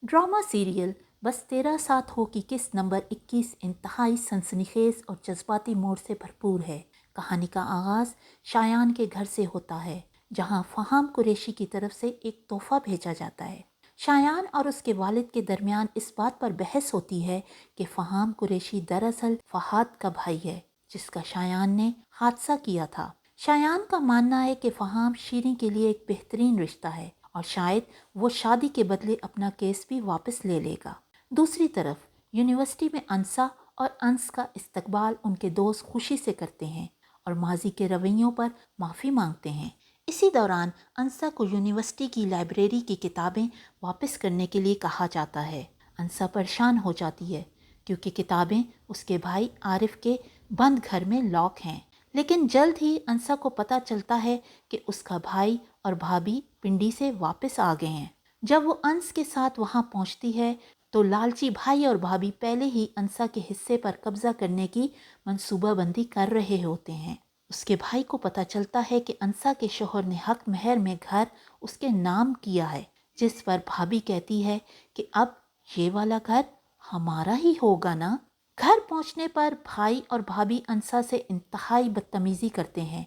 Drama serial बस तेरा साथ हो की किस्त नंबर 21 इंतहाई सनसनीखेज और जज्बाती मोड़ से भरपूर है। कहानी का आगाज़ शायान के घर से होता है, जहां फहाम कुरैशी की तरफ से एक तोहफा भेजा जाता है। शायान और उसके वालिद के दरमियान इस बात पर बहस होती है कि फहाम कुरैशी दरअसल फहाद का भाई है, जिसका शायान ने हादसा किया था। शायान का मानना है कि फहाम शीरीं के लिए एक बेहतरीन रिश्ता है और शायद वो शादी के बदले अपना केस भी वापस ले लेगा। दूसरी तरफ यूनिवर्सिटी में अंसा और अंस का इस्तकबाल उनके दोस्त खुशी से करते हैं और माजी के रवैयों पर माफ़ी मांगते हैं। इसी दौरान अंसा को यूनिवर्सिटी की लाइब्रेरी की किताबें वापस करने के लिए कहा जाता है। अंसा परेशान हो जाती है क्योंकि किताबें उसके भाई आरिफ के बंद घर में लॉक हैं। लेकिन जल्द ही अंसा को पता चलता है कि उसका भाई और भाभी पिंडी से वापस आ गए हैं। जब वो अंस के साथ वहां पहुंचती है तो लालची भाई और भाभी पहले ही अंसा के हिस्से पर कब्जा करने की मंसूबाबंदी कर रहे होते हैं। उसके भाई को पता चलता है कि अंसा के शोहर ने हक महर में घर उसके नाम किया है, जिस पर भाभी कहती है कि अब ये वाला घर हमारा ही होगा ना। घर पहुंचने पर भाई और भाभी अंसा से इंतहाई बदतमीजी करते हैं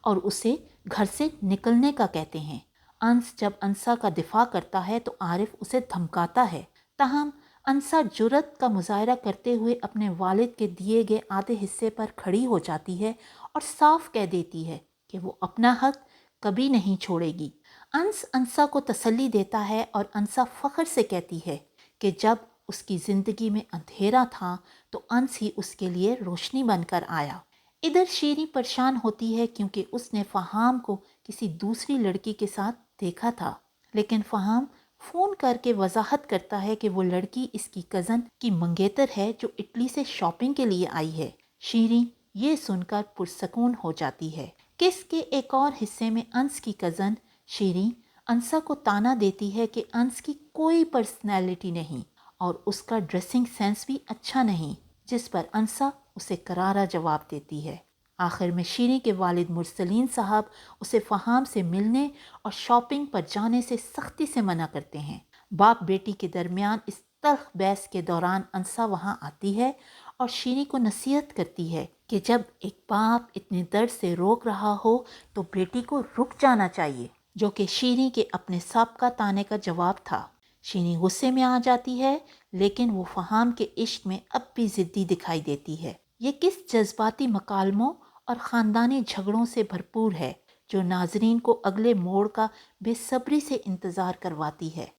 और उसे घर से निकलने का कहते हैं। अंस जब अंसा का दिफा करता है तो आरिफ उसे धमकाता है। ताहम अंसा जुर्रत का मुजाहरा करते हुए अपने वालिद के दिए गए आधे हिस्से पर खड़ी हो जाती है और साफ कह देती है कि वो अपना हक कभी नहीं छोड़ेगी। अंस अंसा को तसल्ली देता है और अंसा फख्र से कहती है कि जब उसकी ज़िंदगी में अंधेरा था तो अंस ही उसके लिए रोशनी बनकर आया। इधर शीरीं परेशान होती है क्योंकि उसने फहाम को किसी दूसरी लड़की के साथ देखा था, लेकिन फहाम फ़ोन करके वजाहत करता है कि वो लड़की इसकी कज़न की मंगेतर है जो इटली से शॉपिंग के लिए आई है। शीरीं ये सुनकर पुरसकून हो जाती है। किस के एक और हिस्से में अंस की कज़न शीरीं अंसा को ताना देती है कि अंस की कोई पर्सनैलिटी नहीं और उसका ड्रेसिंग सेंस भी अच्छा नहीं, जिस पर अंसा उसे करारा जवाब देती है। आखिर में शीरीं के वालिद मुरसलीन साहब उसे फहाम से मिलने और शॉपिंग पर जाने से सख्ती से मना करते हैं। बाप बेटी के दरमियान इस तल्ख बहस के दौरान अंसा वहां आती है और शीरीं को नसीहत करती है कि जब एक बाप इतने दर्द से रोक रहा हो तो बेटी को रुक जाना चाहिए, जो कि शीरीं के अपने साबका ताने का जवाब था। शीरीं गुस्से में आ जाती है, लेकिन वो फहाम के इश्क में अब भी ज़िद्दी दिखाई देती है। ये किस जज्बाती मकालमों और ख़ानदानी झगड़ों से भरपूर है, जो नाजरीन को अगले मोड़ का बेसब्री से इंतज़ार करवाती है।